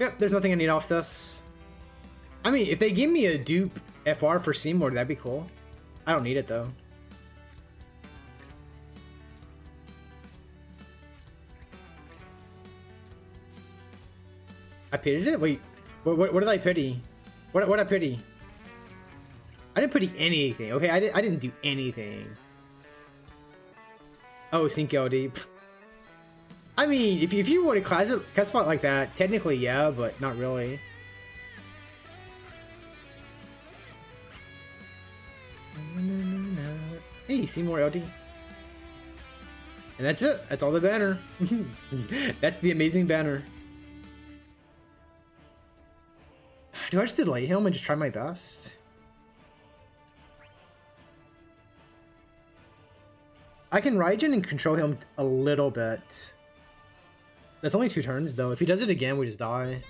Yep, there's nothing I need off this. I mean, if they give me a dupe FR for Seymour, that'd be cool. I don't need it though. I pitied it? Wait, what did I pity? What I pity? I didn't pity anything, okay? I didn't do anything. Oh, Sync LD. I mean, if you want to classify it like that, technically yeah, but not really. Hey, Seymour LD. And that's it. That's all the banner. That's the amazing banner. Do I just delay him and just try my best? I can Raijin and control him a little bit. That's only 2 turns though. If he does it again, we just die.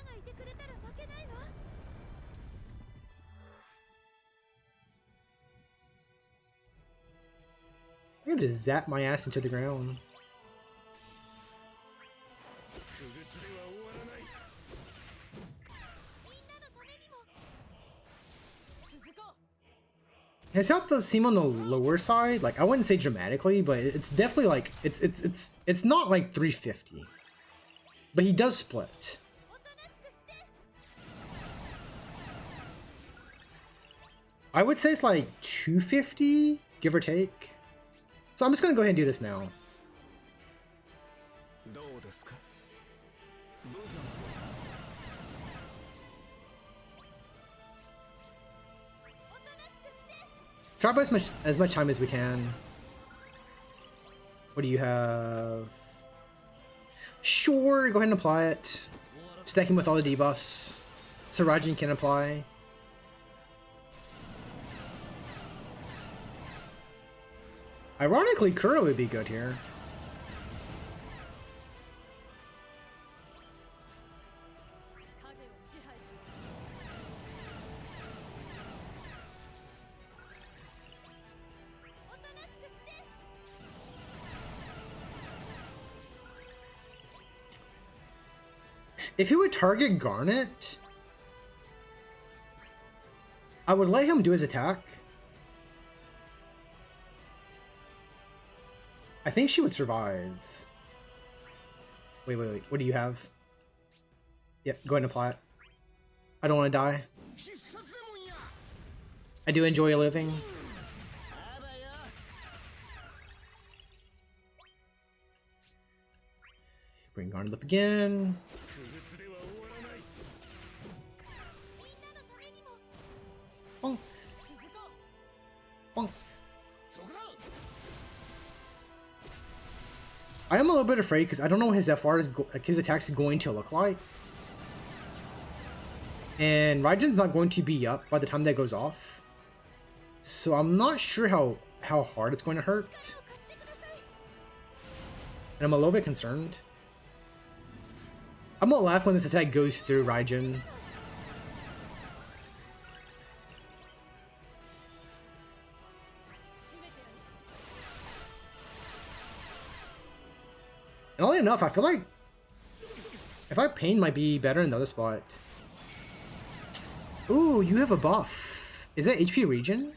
I'm gonna just zap my ass into the ground. Has helped the seem on the lower side. Like I wouldn't say dramatically, but it's definitely like it's not like 350. But he does split. I would say it's like 250, give or take. So I'm just gonna go ahead and do this now. Try by as much time as we can. What do you have? Sure, go ahead and apply it. Stack him with all the debuffs, so Raijin can apply. Ironically, Kuro would be good here. If he would target Garnet, I would let him do his attack. I think she would survive. Wait. What do you have? Yep, go ahead and apply it. I don't want to die. I do enjoy living. Bring Garnet up again. Bonk. Bonk. I am a little bit afraid because I don't know what his FR is, his attack is going to look like. And Raijin's not going to be up by the time that goes off. So I'm not sure how hard it's going to hurt. And I'm a little bit concerned. I'm gonna laugh when this attack goes through Raijin. And oddly enough, I feel like if I Pain might be better in the other spot. Ooh, you have a buff. Is that HP regen?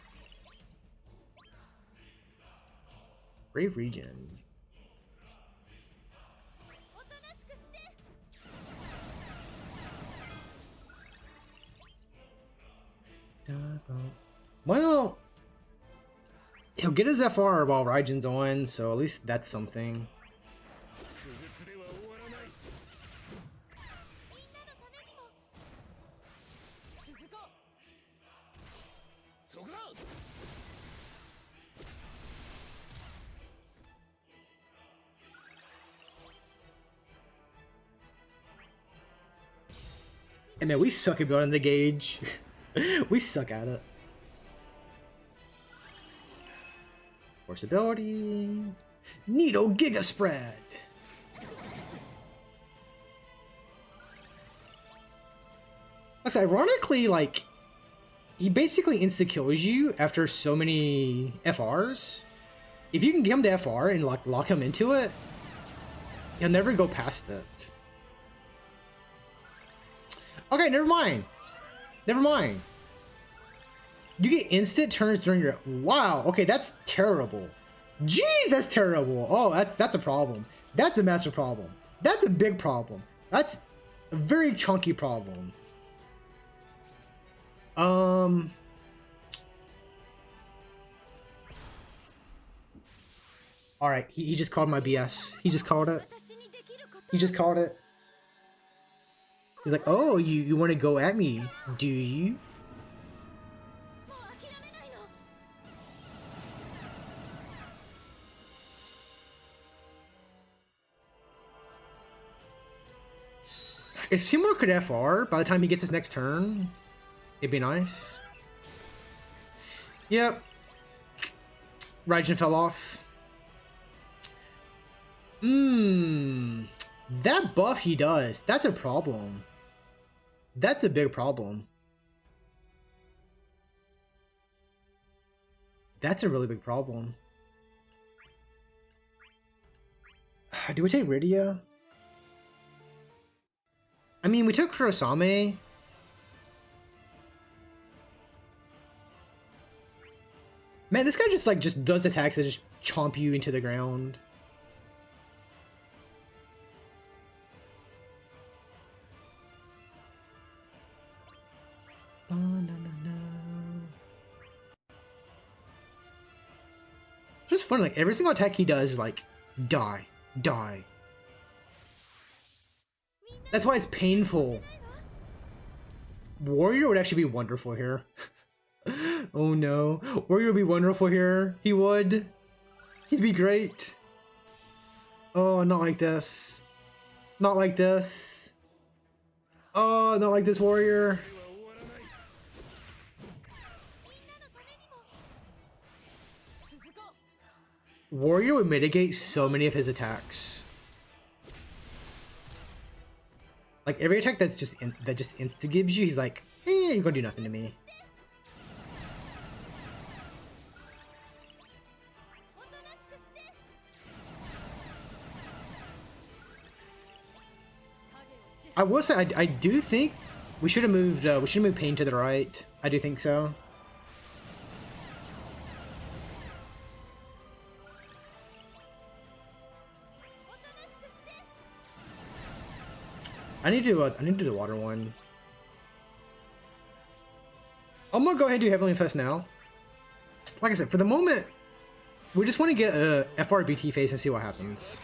Brave regen. Well, he'll get his FR while Raijin's on, so at least that's something. And man, we suck at building the gauge. We suck at it. Force ability. Needle Giga Spread. That's ironically, like, he basically insta-kills you after so many FRs. If you can get him to FR and lock him into it, he'll never go past it. Okay, never mind. Never mind. You get instant turns during your... Wow, okay, that's terrible. Jeez, that's terrible. Oh, that's a problem. That's a massive problem. That's a big problem. That's a very chunky problem. Alright, he just called my BS. He just called it. He just called it. He's like, oh, you want to go at me, do you? If Seymour could FR by the time he gets his next turn, it'd be nice. Yep. Raijin fell off. That buff he does, that's a problem. That's a big problem. That's a really big problem. Do we take Rydia? I mean, we took Kurosame. Man, this guy just does attacks that just chomp you into the ground. Oh, no. Just fun, like every single attack he does is like die. That's why it's painful. Warrior would actually be wonderful here. Oh no. Warrior would be wonderful here. He would. He'd be great. Oh, not like this. Not like this. Oh, not like this, Warrior. Warrior would mitigate so many of his attacks. Like every attack that just insta gives you, he's like, you're gonna do nothing to me. I will say I do think we should have moved Pain to the right. I do think so. I need to do the water one. I'm gonna go ahead and do Heavenly Fest now. Like I said, for the moment, we just want to get a FRBT phase and see what happens.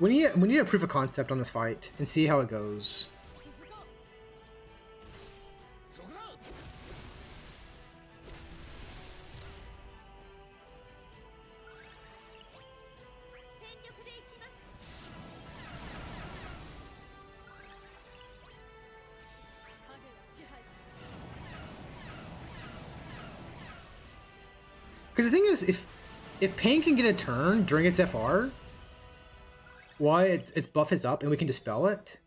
We need a proof of concept on this fight and see how it goes. Because the thing is, if Pain can get a turn during its FR, while its buff is up and we can dispel it,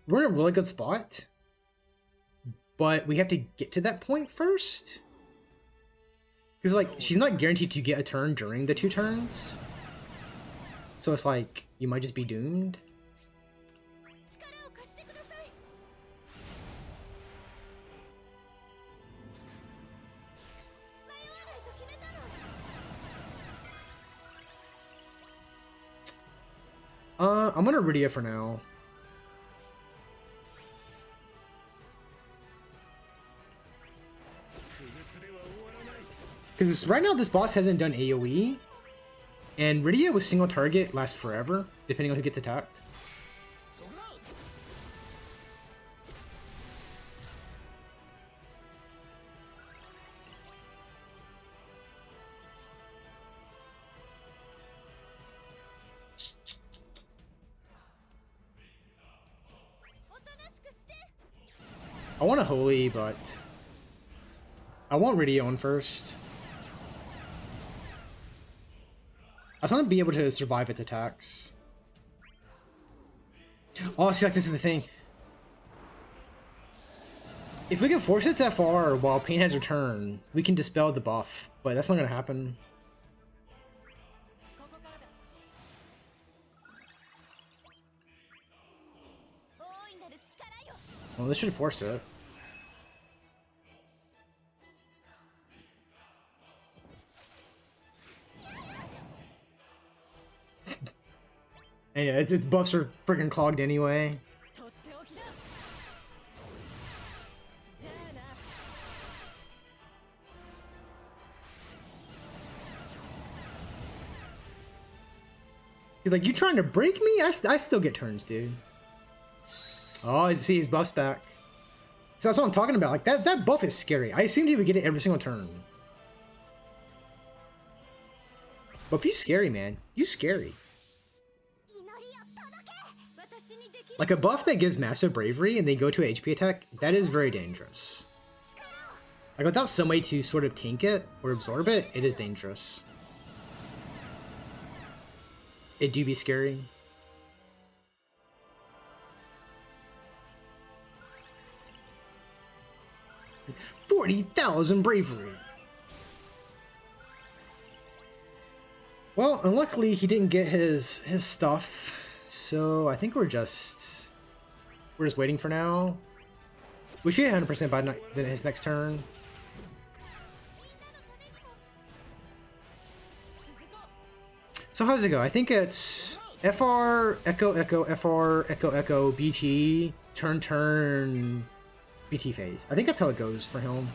we're in a really good spot. But we have to get to that point first. Because like, she's not guaranteed to get a turn during the 2 turns. So it's like, you might just be doomed. I'm gonna Rydia for now. Because right now this boss hasn't done AoE, and Rydia with single target lasts forever, depending on who gets attacked. I want a Holy, but I want Rydia on first. I just want to be able to survive its attacks. Oh, see, like this is the thing. If we can force its FR while Pain has her turn, we can dispel the buff, but that's not gonna happen. Well, this should force it. Yeah, its buffs are freaking clogged anyway. He's like, you trying to break me? I still get turns, dude. Oh, I see his buff's back. So that's what I'm talking about. Like, that buff is scary. I assumed he would get it every single turn. But if you scary, man. You scary. Like, a buff that gives massive bravery and they go to an HP attack, that is very dangerous. Like, without some way to sort of tank it or absorb it, it is dangerous. It do be scary. $40,000 bravery. Well, and luckily he didn't get his stuff, so I think we're just waiting for now. We should get 100% by his next turn. So how does it go? I think it's FR, Echo, Echo, FR, Echo, Echo, BT, turn, BT phase. I think that's how it goes for him.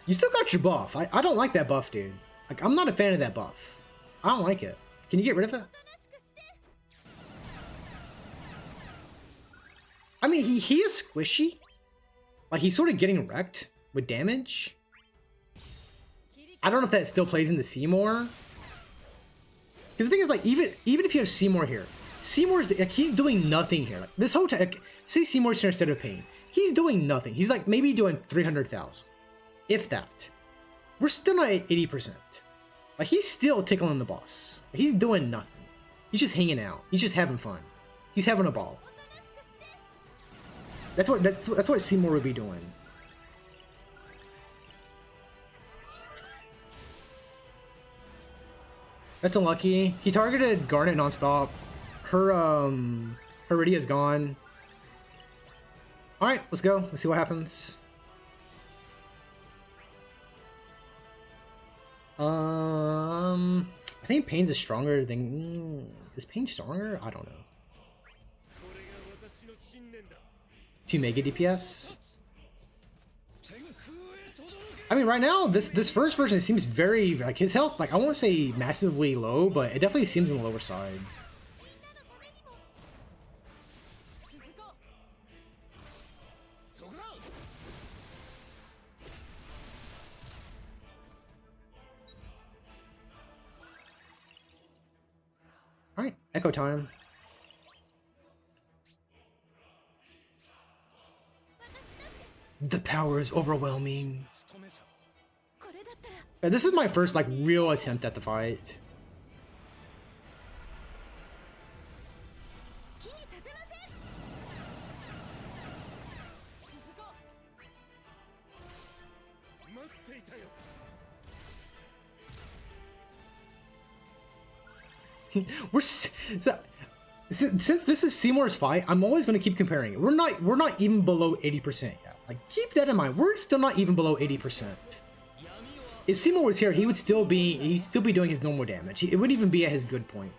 You still got your buff. I don't like that buff, dude. Like, I'm not a fan of that buff. I don't like it. Can you get rid of it? I mean, he is squishy. Like, he's sort of getting wrecked with damage. I don't know if that still plays into Seymour. Because the thing is, like, even if you have Seymour here, Seymour's, like, he's doing nothing here. Like, this whole time, like, say Seymour's here instead of Pain. He's doing nothing. He's, like, maybe doing 300,000. If that. We're still not at 80%. Like, he's still tickling the boss. Like, he's doing nothing. He's just hanging out. He's just having fun. He's having a ball. That's what Seymour would be doing. That's unlucky. He targeted Garnet nonstop. Her Rydia's gone. Alright, let's go. Let's see what happens. I think Pain's is stronger than... is Pain stronger? I don't know. 2 mega DPS? I mean, right now, this first version seems very, like, his health, like, I won't say massively low, but it definitely seems on the lower side. Alright, Echo time. The power is overwhelming. Yeah, this is my first, like, real attempt at the fight. Since this is Seymour's fight, I'm always going to keep comparing it. We're not even below 80% yet. Like, keep that in mind. We're still not even below 80%. If Seymour was here, he'd still be doing his normal damage. It wouldn't even be at his good point.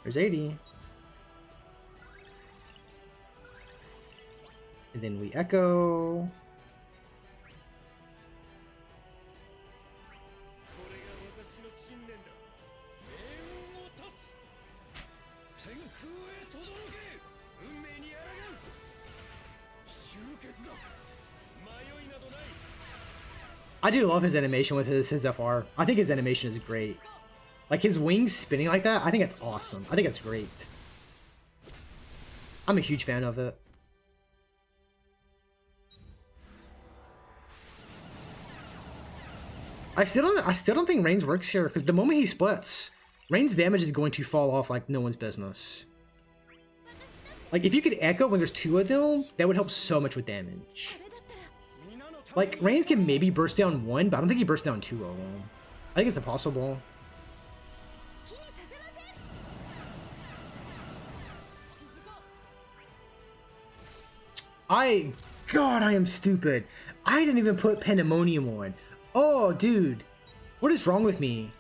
There's 80. And then we echo. I do love his animation with his FR. I think his animation is great. Like, his wings spinning like that, I think it's awesome. I think it's great. I'm a huge fan of it. I still don't think Rain's works here, because the moment he splits, Rain's damage is going to fall off like no one's business. Like, if you could echo when there's 2 of them, that would help so much with damage. Like, Reigns can maybe burst down 1, but I don't think he bursts down 2 of them. I think it's impossible. God, I am stupid. I didn't even put Pandemonium on. Oh, dude. What is wrong with me?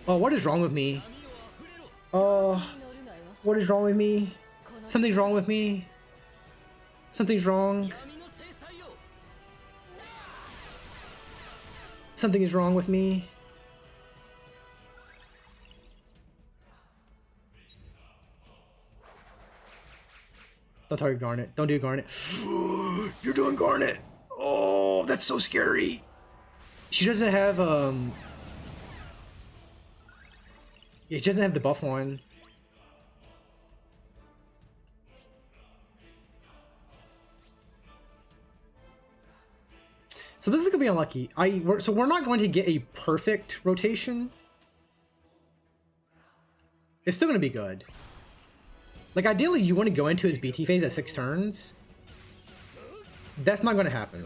Oh, what is wrong with me? Oh, what is wrong with me? Something's wrong with me. Something's wrong. Something is wrong with me. Don't target Garnet. Don't do Garnet. You're doing Garnet. Oh, that's so scary. She doesn't have yeah, she doesn't have the buff one. So this is gonna be unlucky. So we're not going to get a perfect rotation. It's still gonna be good. Like, ideally, you want to go into his BT phase at 6 turns. That's not going to happen.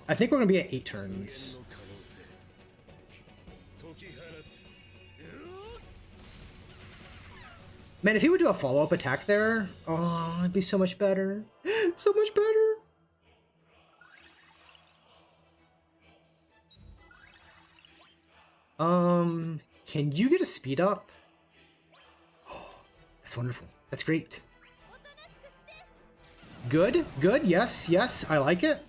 I think we're going to be at 8 turns. Man, if he would do a follow-up attack there, oh, it'd be so much better. So much better. Can you get a speed up? That's wonderful. That's great. Good, good, yes, yes, I like it.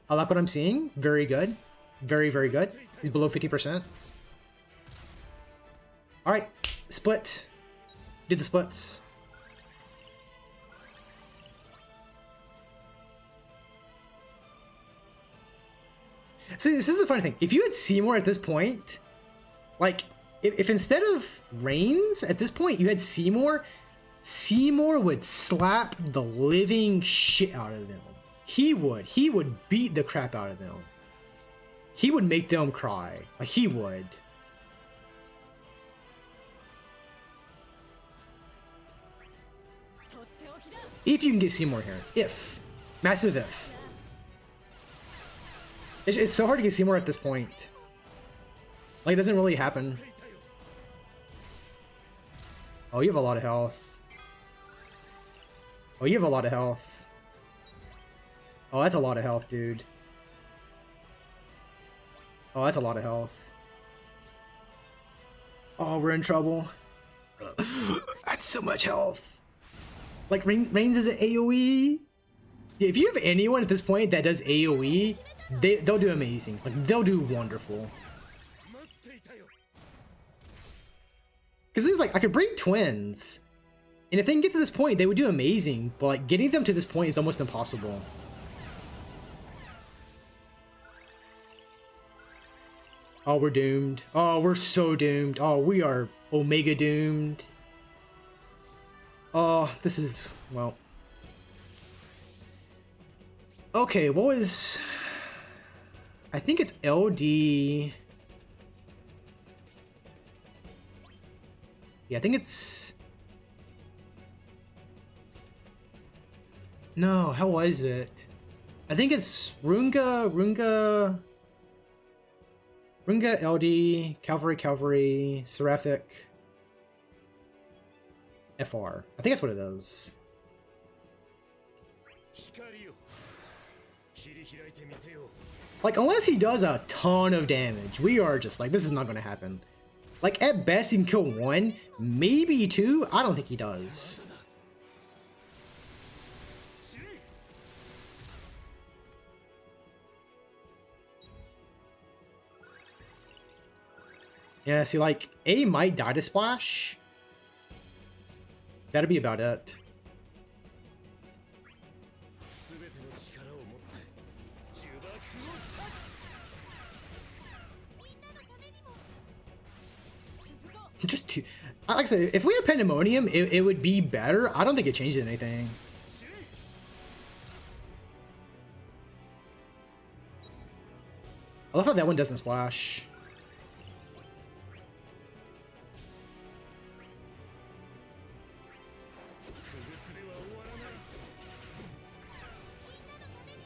I like what I'm seeing. Very good. Very, very good. He's below 50%. Alright, split. Did the splits. See, this is the funny thing. If you had Seymour at this point, like, if instead of Reigns at this point you had Seymour, Seymour would slap the living shit out of them. He would beat the crap out of them. He would make them cry. Like, he would. If you can get Seymour here. If. Massive if. It's so hard to get Seymour at this point. Like, it doesn't really happen. Oh, you have a lot of health. Oh, you have a lot of health. Oh, that's a lot of health, dude. Oh, that's a lot of health. Oh, we're in trouble. That's so much health. Like, Reigns is an AoE. Yeah, if you have anyone at this point that does AoE, they'll do amazing. Like, they'll do wonderful. Because it's like, I could break twins. And if they can get to this point, they would do amazing. But like, getting them to this point is almost impossible. Oh, we're doomed. Oh, we're so doomed. Oh, we are Omega doomed. Oh, this is, well. Okay, what was... I think it's LD... Yeah, I think it's... No, how was it? I think it's Runga, LD, Cavalry, Seraphic, FR. I think that's what it is. Like, unless he does a ton of damage, we are just like, this is not going to happen. Like, at best, he can kill 1, maybe 2. I don't think he does. Yeah, see, like, A might die to Splash. That'd be about it. Just two. Like I said, if we had Pandemonium, it would be better. I don't think it changed anything. I love how that one doesn't splash.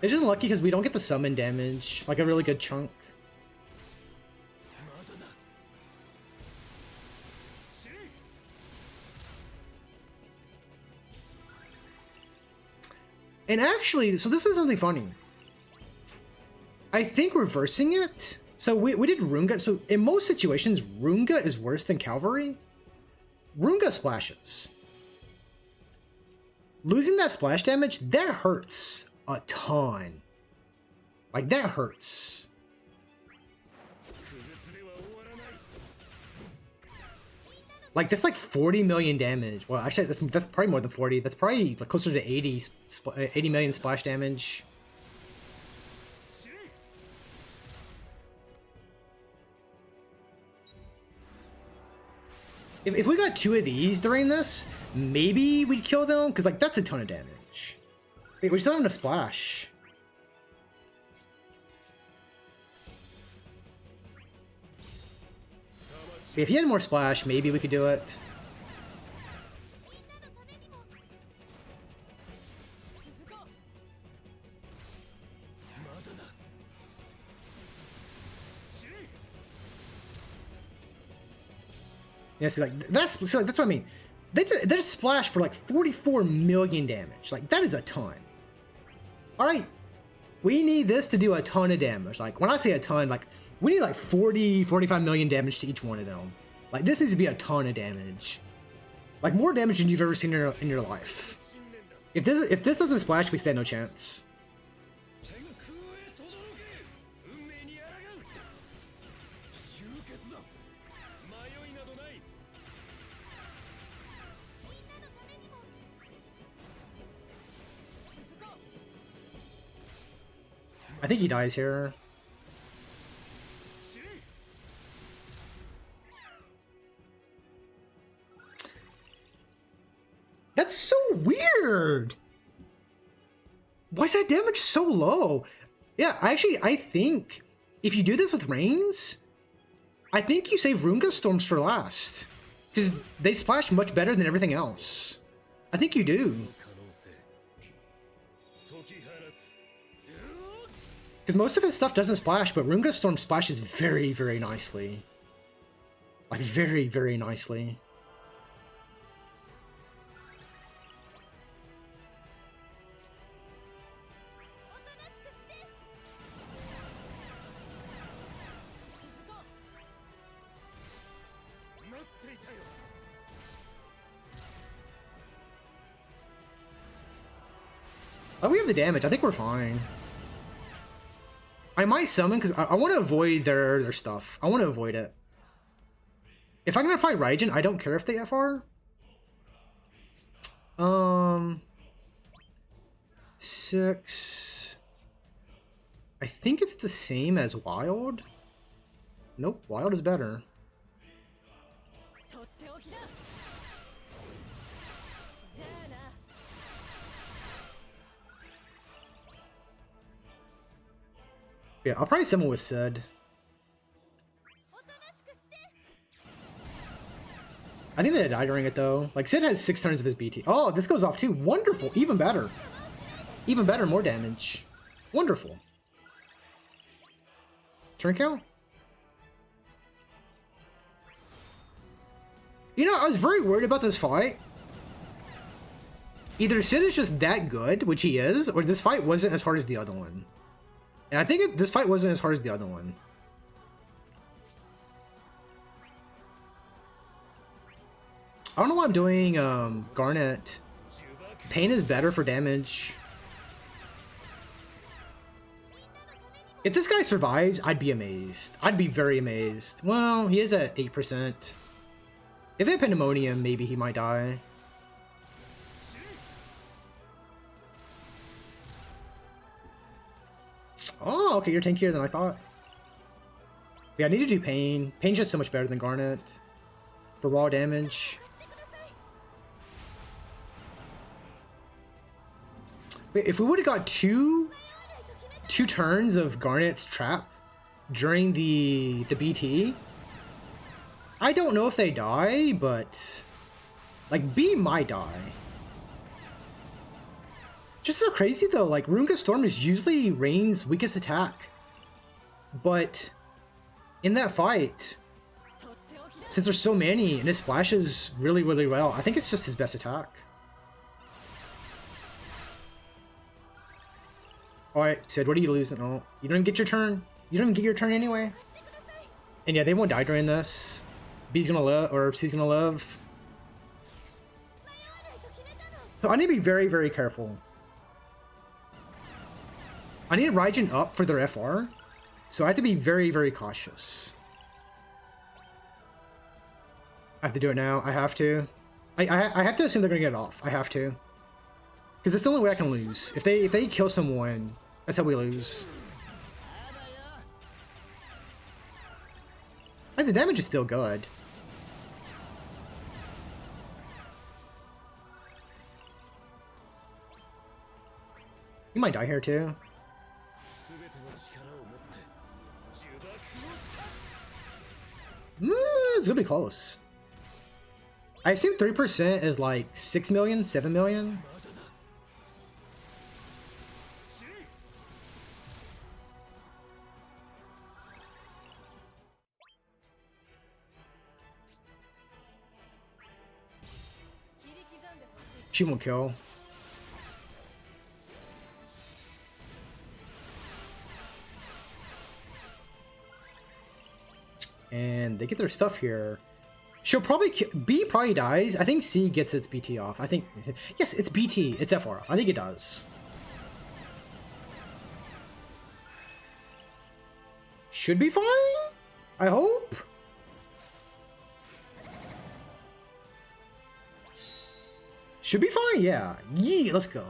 It's just lucky because we don't get the summon damage, like a really good chunk. And actually, so this is something funny. I think reversing it. So we did Runga. So in most situations, Runga is worse than Cavalry. Runga splashes. Losing that splash damage, that hurts a ton. Like, that hurts. Like, that's like 40 million damage. Well, actually, that's probably more than 40. That's probably like closer to 80 million splash damage. If we got 2 of these during this, maybe we'd kill them, because like that's a ton of damage. Wait, we still have enough splash. If he had more splash, maybe we could do it. Yeah, see, like that's what I mean. They just splash for like 44 million damage. Like, that is a ton. All right, we need this to do a ton of damage. Like, when I say a ton, like, we need like 45 million damage to each one of them. Like, this needs to be a ton of damage. Like, more damage than you've ever seen in your life. If this doesn't splash, we stand no chance. I think he dies here. That's so weird. Why is that damage so low? Yeah, actually, I think if you do this with Reigns, I think you save Runga Storms for last. Because they splash much better than everything else. I think you do. Because most of his stuff doesn't splash, but Runga Storm splashes very, very nicely. Like, very, very nicely. Oh, we have the damage. I think we're fine. I might summon because I want to avoid their stuff. I want to avoid it. If I'm going to apply Raijin, I don't care if they FR. 6. I think it's the same as Wild. Nope, Wild is better. Yeah, I'll probably summon with Sid. I think they die during it though. Like, Sid has 6 turns of his BT. Oh, this goes off too. Wonderful. Even better. Even better, more damage. Wonderful. Turn count? You know, I was very worried about this fight. Either Sid is just that good, which he is, or this fight wasn't as hard as the other one. And I think this fight wasn't as hard as the other one. I don't know why I'm doing Garnet. Pain is better for damage. If this guy survives, I'd be amazed. I'd be very amazed. Well, he is at 8%. If they have Pandemonium, maybe he might die. Oh, okay, you're tankier than I thought. Yeah, I need to do Pain. Pain's just so much better than Garnet for raw damage. Wait, if we would have got two turns of Garnet's trap during the BT, I don't know if they die, but like B might die. Just so crazy though, like Runga Storm is usually Rain's weakest attack. But in that fight, since there's so many and it splashes really, really well, I think it's just his best attack. Alright, Sid, what are you losing? Oh, you don't even get your turn. You don't even get your turn anyway. And yeah, they won't die during this. B's gonna live, or C's gonna live. So I need to be very, very careful. I need Raijin up for their FR, so I have to be very, very cautious. I have to do it now. I have to. I have to assume they're gonna get it off. I have to, because it's the only way I can lose. If they kill someone, that's how we lose. Like, the damage is still good. You might die here too. It's gonna be close. I assume 3% is like 6 million, 7 million. She won't kill. And they get their stuff here. She'll probably B probably dies. I think C gets its BT off. I think yes, it's BT. It's FR off. I think it does. Should be fine. I hope. Should be fine. Yeah. Yee. Let's go.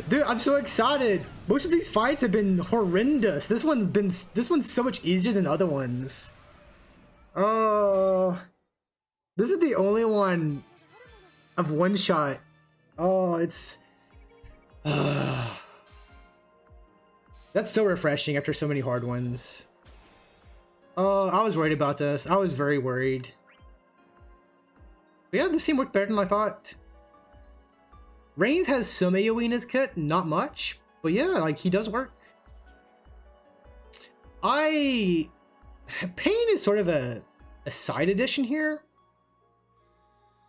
Dude, I'm so excited. Most of these fights have been horrendous. This one's so much easier than other ones. Oh, this is the only one of one shot. Oh, it's that's so refreshing after so many hard ones. Oh, I was worried about this. I was very worried. But yeah, this team worked better than I thought. Reigns has some AoE in his kit, not much, but yeah, like he does work. Pain is sort of a side addition here.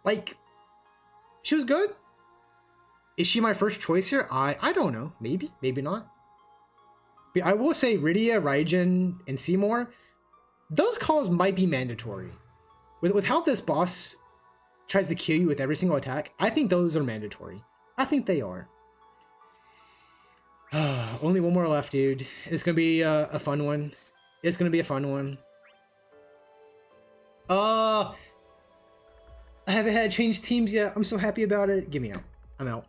Like, she was good. Is she my first choice here? I don't know. Maybe, maybe not. But I will say Rydia, Raijin, and Seymour, those calls might be mandatory. With how this boss tries to kill you with every single attack, I think those are mandatory. I think they are. Only one more left, dude. It's gonna be a fun one. It's gonna be a fun one. I haven't had changed teams yet. I'm so happy about it. Get me out. I'm out.